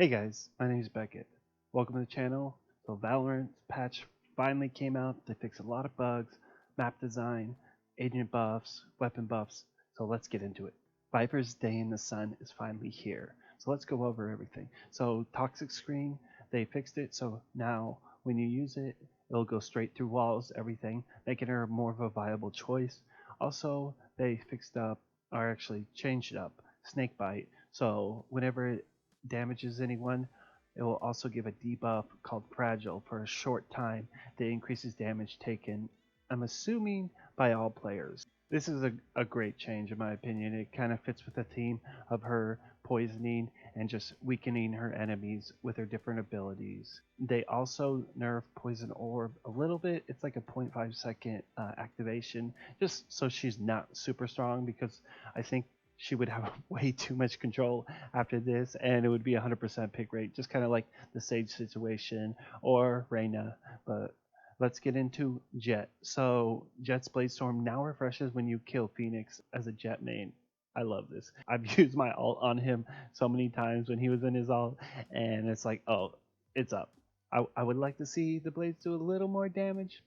Hey guys, my name is Beckett. Welcome to the channel. So Valorant patch finally came out. They fixed a lot of bugs, map design, agent buffs, weapon buffs. So let's get into it. Viper's Day in the Sun is finally here. So let's go over everything. So toxic screen, they fixed it. So now when you use it, it'll go straight through walls, everything, making her more of a viable choice. Also, they fixed up, or actually changed up, snake bite. So whenever it damages anyone, it will also give a debuff called Fragile for a short time that increases damage taken, I'm assuming, by all players. This is a great change in my opinion. It kind of fits with the theme of her poisoning and just weakening her enemies with her different abilities. They also nerf Poison Orb a little bit. It's like a 0.5 second activation, just so she's not super strong, because I think she would have way too much control after this, and it would be 100% pick rate, just kind of like the Sage situation or Rayna. But let's get into Jet. So Jet's Blade Storm now refreshes when you kill Phoenix as a Jet main. I love this. I've used my ult on him so many times when he was in his ult, and it's like, oh, it's up. I would like to see the blades do a little more damage,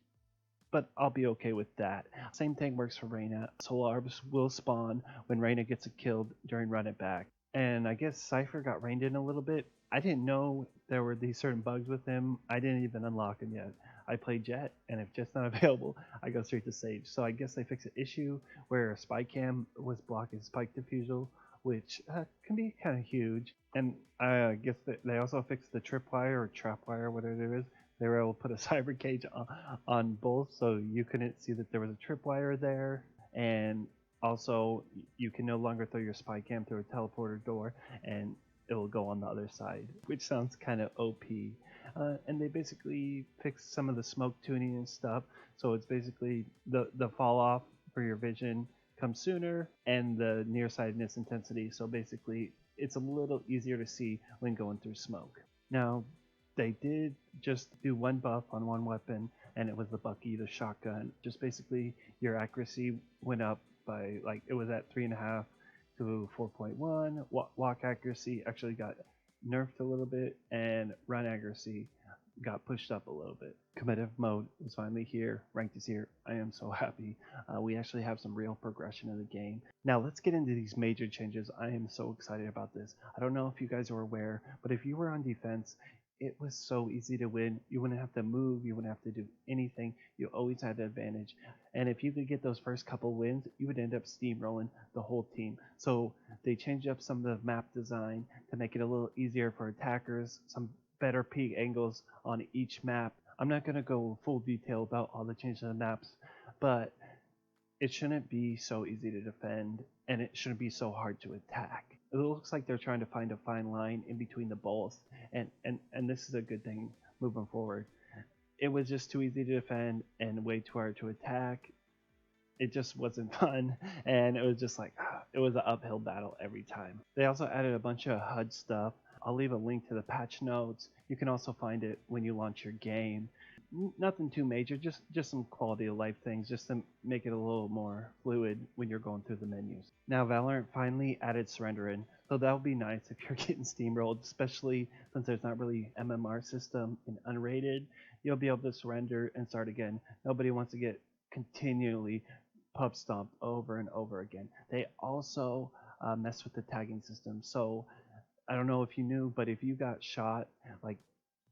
but I'll be okay with that. Same thing works for Reyna. Soul Orbs will spawn when Reyna gets killed during Run It Back. And I guess Cypher got reined in a little bit. I didn't know there were these certain bugs with him. I didn't even unlock him yet. I play Jet, and if Jet's not available, I go straight to Sage. So I guess they fixed an issue where Spy Cam was blocking Spike Diffusal, which can be kind of huge. And I guess they also fixed the tripwire or trapwire, whatever it is. They were able to put a cyber cage on both, so you couldn't see that there was a tripwire there. And also, you can no longer throw your spy cam through a teleporter door, and it will go on the other side, which sounds kind of OP. And they basically fixed some of the smoke tuning and stuff, so it's basically the fall off for your vision comes sooner, and the nearsightedness intensity. So basically, it's a little easier to see when going through smoke. Now, they did just do one buff on one weapon, and it was the Bucky, the shotgun. Just basically, your accuracy went up by, like, it was at 3.5 to 4.1. Walk accuracy actually got nerfed a little bit, and run accuracy got pushed up a little bit. Competitive mode is finally here. Ranked is here. I am so happy. We actually have some real progression in the game. Now let's get into these major changes. I am so excited about this. I don't know if you guys are aware, but if you were on defense, it was so easy to win. You wouldn't have to move. You wouldn't have to do anything. You always had the advantage. And if you could get those first couple wins, you would end up steamrolling the whole team. So they changed up some of the map design to make it a little easier for attackers, some better peak angles on each map. I'm not going to go full detail about all the changes in the maps, but it shouldn't be so easy to defend, and it shouldn't be so hard to attack. It looks like they're trying to find a fine line in between the both, and this is a good thing moving forward. It was just too easy to defend and way too hard to attack. It just wasn't fun, and it was just like, it was an uphill battle every time. They also added a bunch of HUD stuff. I'll leave a link to the patch notes. You can also find it when you launch your game. Nothing too major, just some quality of life things, just to make it a little more fluid when you're going through the menus. Now Valorant finally added surrender in, so that'll be nice if you're getting steamrolled, especially since there's not really MMR system in unrated. You'll be able to surrender and start again. Nobody wants to get continually pub stomped over and over again. They also mess with the tagging system, so I don't know if you knew, but if you got shot, like,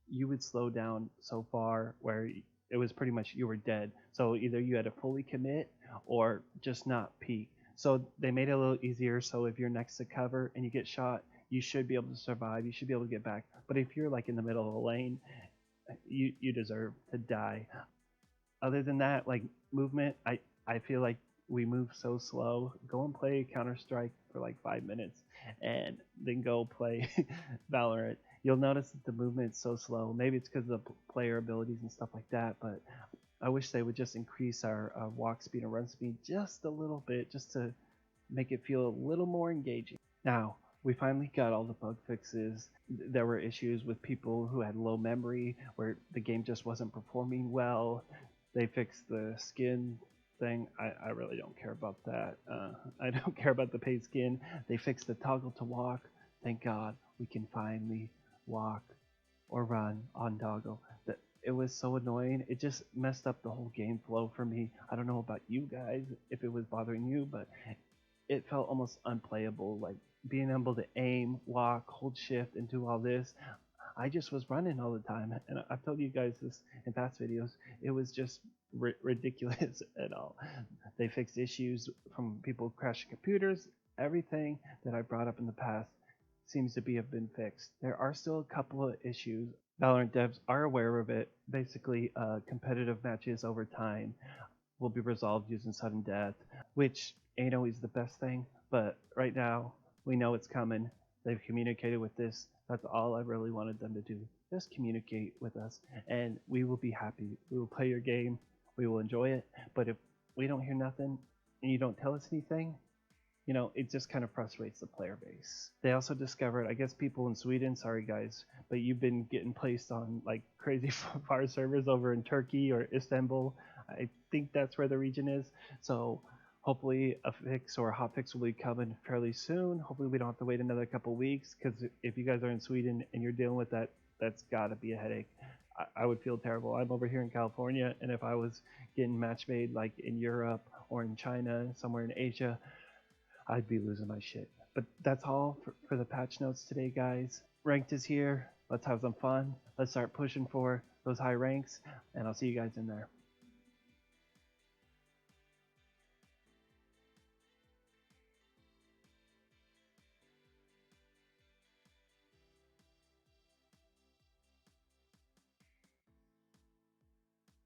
you would slow down so far where it was pretty much you were dead. So either you had to fully commit or just not peek. So they made it a little easier, so if you're next to cover and you get shot, you should be able to survive, you should be able to get back. But if you're like in the middle of a lane, you deserve to die. Other than that, like movement, I feel like we move so slow. Go and play Counter-Strike for like 5 minutes and then go play Valorant. You'll notice that the movement's so slow. Maybe it's because of the player abilities and stuff like that, but I wish they would just increase our walk speed and run speed just a little bit, just to make it feel a little more engaging. Now, we finally got all the bug fixes. There were issues with people who had low memory, where the game just wasn't performing well. They fixed the skin thing. I really don't care about that. I don't care about the paid skin. They fixed the toggle to walk. Thank God we can finally walk, or run on doggo. It was so annoying. It just messed up the whole game flow for me. I don't know about you guys if it was bothering you, but it felt almost unplayable. Like being able to aim, walk, hold shift, and do all this. I just was running all the time, and I've told you guys this in past videos. It was just ridiculous at all. They fixed issues from people crashing computers. Everything that I brought up in the past seems to have been fixed. There are still a couple of issues. Valorant devs are aware of it. Basically, competitive matches over time will be resolved using sudden death, which ain't always the best thing, but right now we know it's coming. They've communicated with this. That's all I really wanted them to do. Just communicate with us, and we will be happy. We will play your game. We will enjoy it. But if we don't hear nothing and you don't tell us anything, it just kind of frustrates the player base. They also discovered, I guess people in Sweden, sorry guys, but you've been getting placed on like crazy far servers over in Turkey or Istanbul. I think that's where the region is. So hopefully a fix or a hotfix will be coming fairly soon. Hopefully we don't have to wait another couple weeks, because if you guys are in Sweden and you're dealing with that, that's got to be a headache. I would feel terrible. I'm over here in California, and if I was getting match made like in Europe or in China, somewhere in Asia, I'd be losing my shit. But that's all for the patch notes today, guys. Ranked is here. Let's have some fun. Let's start pushing for those high ranks, and I'll see you guys in there.